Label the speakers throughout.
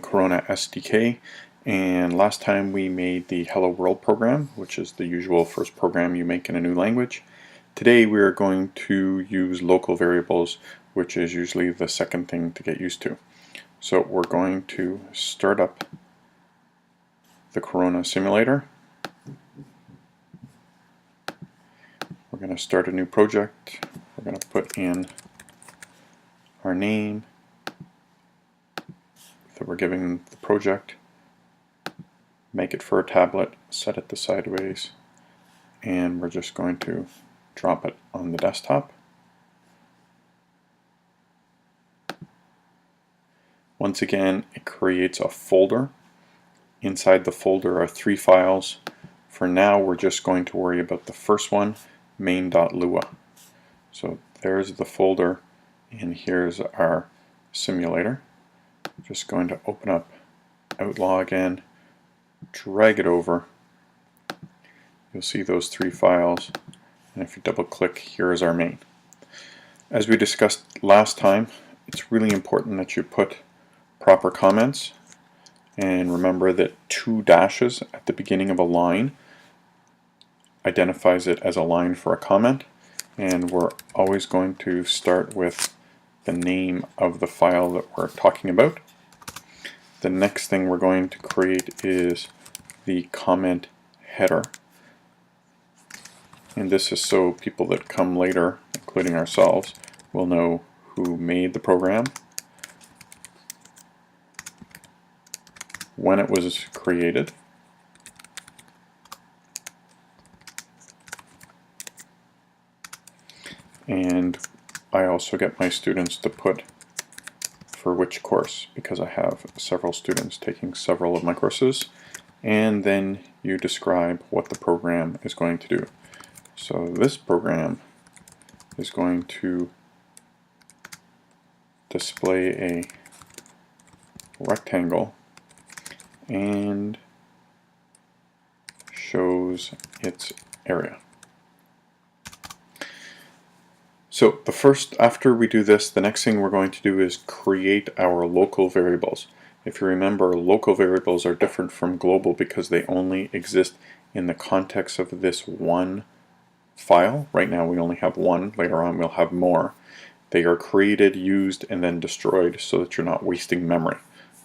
Speaker 1: Corona SDK, and last time we made the Hello World program, which is the usual first program you make in a new language. Today we are going to use local variables, which is usually the second thing to get used to. So we're going to start up the Corona simulator. We're going to start a new project. We're going to put in our name that we're giving the project, make it for a tablet, set it to sideways, and we're just going to drop it on the desktop. Once again, it creates a folder. Inside the folder are 3 files. For now, we're just going to worry about the first one, main.lua. So there's the folder, and here's our simulator. Just going to open up Outlaw again, drag it over. You'll see those 3 files, and if you double click, here is our main. As we discussed last time, it's really important that you put proper comments, and remember that 2 dashes at the beginning of a line identifies it as a line for a comment, and we're always going to start with the name of the file that we're talking about. The next thing we're going to create is the comment header, and this is so people that come later, including ourselves, will know who made the program, when it was created, and I also get my students to put for which course, because I have several students taking several of my courses, and then you describe what the program is going to do. So this program is going to display a rectangle and shows its area. So after we do this, the next thing we're going to do is create our local variables. If you remember, local variables are different from global because they only exist in the context of this one file. Right now we only have one, later on we'll have more. They are created, used, and then destroyed so that you're not wasting memory.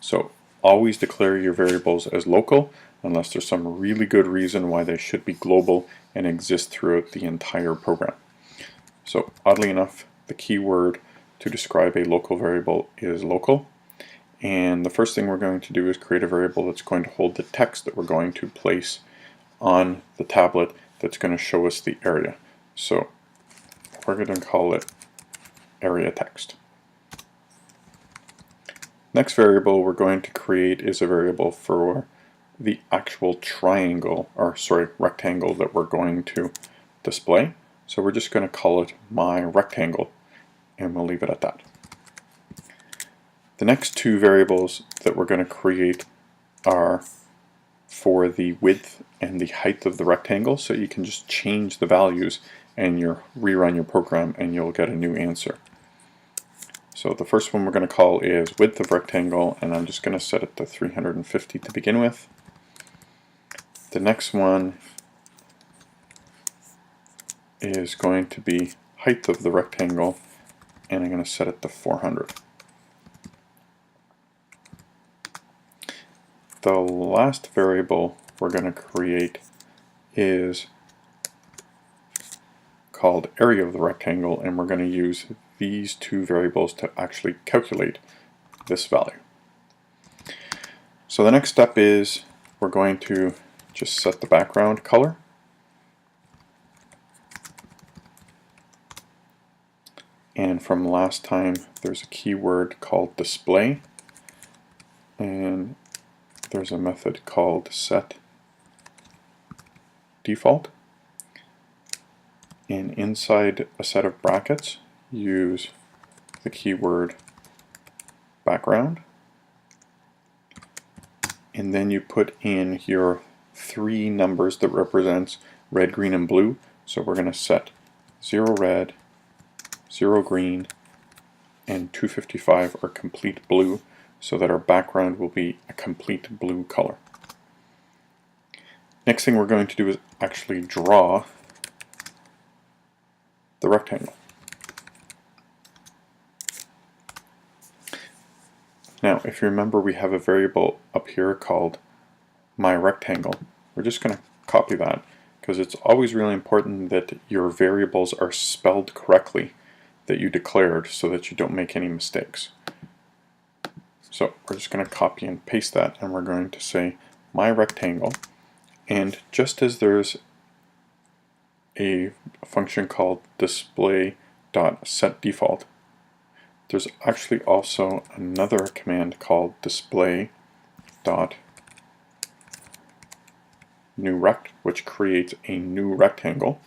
Speaker 1: So always declare your variables as local unless there's some really good reason why they should be global and exist throughout the entire program. So oddly enough, the keyword to describe a local variable is local. And the first thing we're going to do is create a variable that's going to hold the text that we're going to place on the tablet that's going to show us the area. So we're going to call it area text. Next variable we're going to create is a variable for the actual rectangle that we're going to display. So we're just going to call it my rectangle, and we'll leave it at that. The next 2 variables that we're going to create are for the width and the height of the rectangle, so you can just change the values and rerun your program and you'll get a new answer. So the first one we're going to call is width of rectangle, and I'm just going to set it to 350 to begin with. The next one is going to be height of the rectangle, and I'm going to set it to 400. The last variable we're going to create is called area of the rectangle, and we're going to use these 2 variables to actually calculate this value. So the next step is we're going to just set the background color. And from last time, there's a keyword called display, and there's a method called set default. And inside a set of brackets, use the keyword background, and then you put in your 3 numbers that represents red, green, and blue. So we're going to set 0 red, 0 green, and 255 are complete blue. so that our background will be a complete blue color. Next thing we're going to do is actually draw the rectangle. Now, if you remember, we have a variable up here called myRectangle. We're just going to copy that because it's always really important that your variables are spelled correctly that you declared so that you don't make any mistakes. So we're just going to copy and paste that, and we're going to say myRectangle. And just as there's a function called display.setDefault, there's actually also another command called display.newRect, which creates a new rectangle.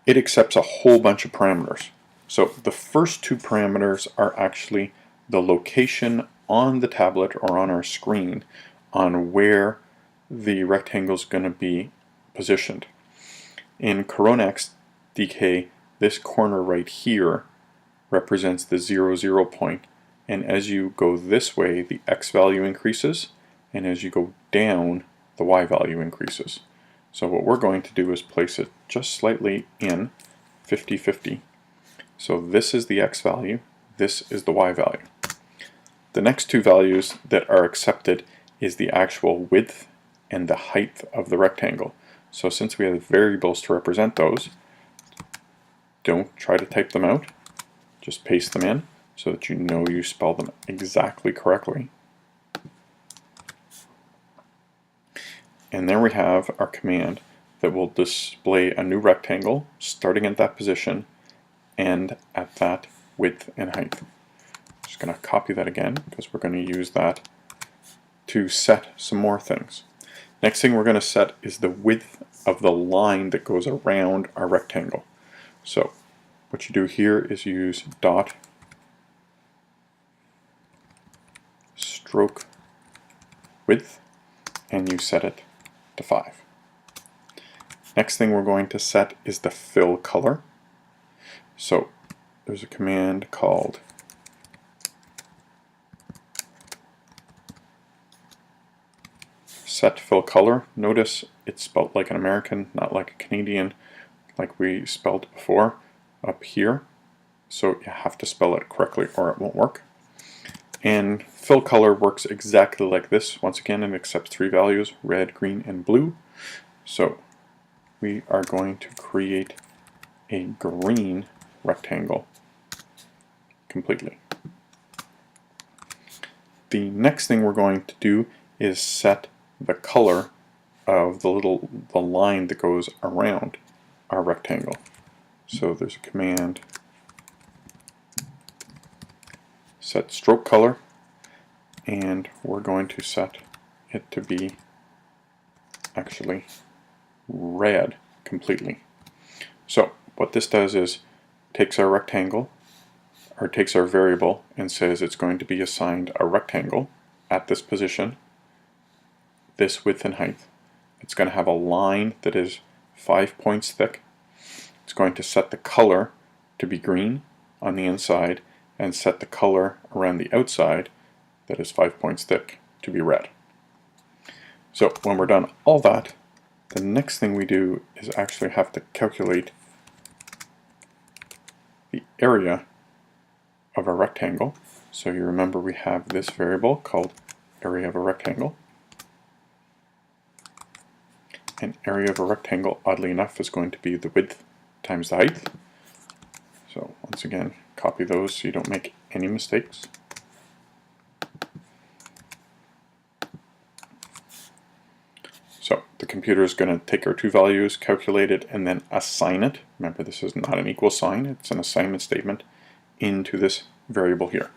Speaker 1: It accepts a whole bunch of parameters. So the first two parameters are actually the location on the tablet or on our screen on where the rectangle is going to be positioned. In Corona SDK, this corner right here represents the 0, 0 point, and as you go this way the X value increases, and as you go down the Y value increases. So what we're going to do is place it just slightly in 50-50. So this is the X value, this is the Y value. The next two values that are accepted is the actual width and the height of the rectangle. So since we have variables to represent those, don't try to type them out. Just paste them in so that you know you spell them exactly correctly. And there we have our command that will display a new rectangle starting at that position and at that width and height. Just going to copy that again because we're going to use that to set some more things. Next thing we're going to set is the width of the line that goes around our rectangle. So what you do here is use dot stroke width and you set it to 5. Next thing we're going to set is the fill color. So there's a command called set fill color. Notice it's spelled like an American, not like a Canadian, like we spelled before up here. So you have to spell it correctly or it won't work. And fill color works exactly like this. Once again, it accepts three values, red, green, and blue. So we are going to create a green rectangle completely. The next thing we're going to do is set the color of the line that goes around our rectangle. So there's a command set stroke color, and we're going to set it to be actually red completely. So what this does is takes our rectangle, or takes our variable, and says it's going to be assigned a rectangle at this position, this width and height. It's going to have a line that is 5 points thick. It's going to set the color to be green on the inside and set the color around the outside that is 5 points thick to be red. So when we're done all that, the next thing we do is actually have to calculate the area of a rectangle. So you remember we have this variable called area of a rectangle. And area of a rectangle, oddly enough, is going to be the width times the height. So once again, copy those so you don't make any mistakes. So the computer is going to take our two values, calculate it, and then assign it. Remember, this is not an equal sign, it's an assignment statement into this variable here.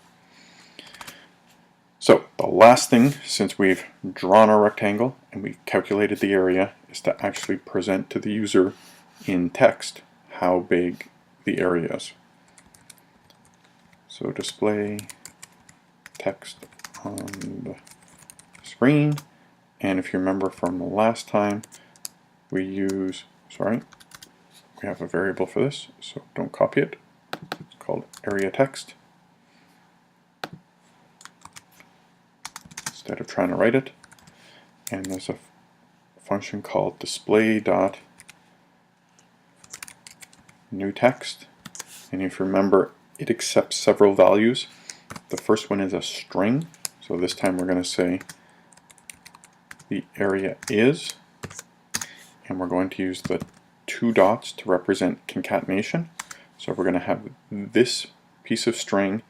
Speaker 1: So the last thing, since we've drawn our rectangle and we've calculated the area, is to actually present to the user in text how big the area is. So display text on the screen, and if you remember from the last time, we have a variable for this, so don't copy it. It's called area text. instead of trying to write it. And there's a function called display.newText. And if you remember, it accepts several values. The first one is a string. So this time we're going to say the area is, and we're going to use the 2 dots to represent concatenation. So we're going to have this piece of string,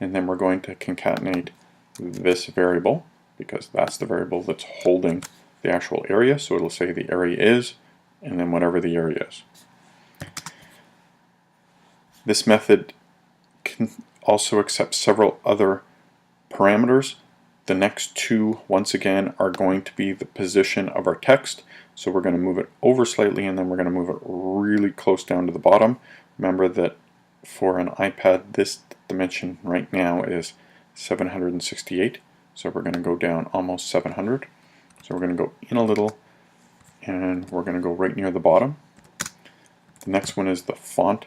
Speaker 1: and then we're going to concatenate this variable, because that's the variable that's holding the actual area. So it'll say the area is, and then whatever the area is. This method can also accept several other parameters. The next 2, once again, are going to be the position of our text. So we're going to move it over slightly, and then we're going to move it really close down to the bottom. Remember that for an iPad, this dimension right now is 768. So we're going to go down almost 700. So we're going to go in a little, and we're going to go right near the bottom. The next one is the font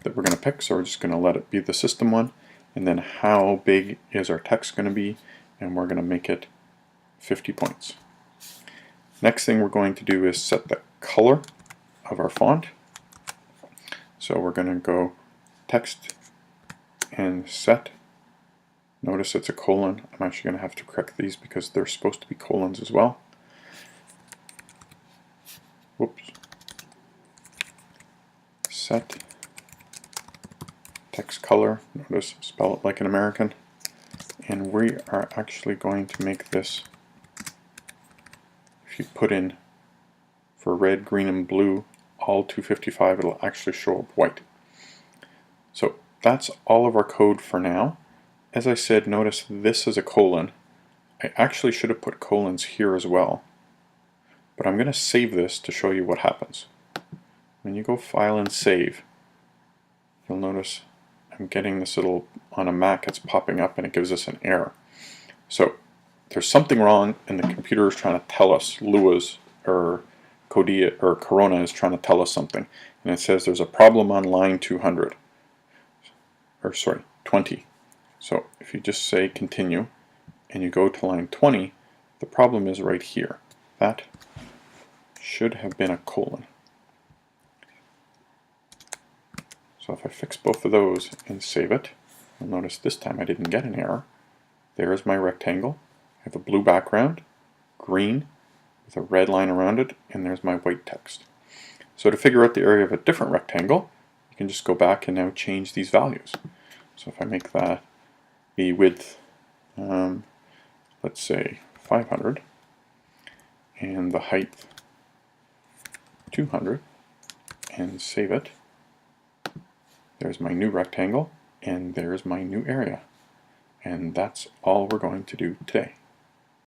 Speaker 1: that we're going to pick. So we're just going to let it be the system one. And then how big is our text going to be? And we're going to make it 50 points. Next thing we're going to do is set the color of our font. So we're going to go text and set. Notice it's a colon. I'm actually going to have to correct these because they're supposed to be colons as well. Whoops. Set text color. Notice, spell it like an American. And we are actually going to make this, if you put in for red, green, and blue, all 255, it'll actually show up white. So that's all of our code for now. As I said, notice this is a colon. I actually should have put colons here as well. But I'm going to save this to show you what happens. When you go File and Save, you'll notice I'm getting this little, on a Mac it's popping up and it gives us an error. So there's something wrong and the computer is trying to tell us, Lua's or Corona is trying to tell us something. And it says there's a problem on line 200. Or sorry, 20. So if you just say continue and you go to line 20, the problem is right here. That should have been a colon. So if I fix both of those and save it, you'll notice this time I didn't get an error. There's my rectangle. I have a blue background, green with a red line around it, and there's my white text. So to figure out the area of a different rectangle, you can just go back and now change these values. So if I make that the width, let's say 500, and the height 200, and save it, there's my new rectangle, and there's my new area. And that's all we're going to do today.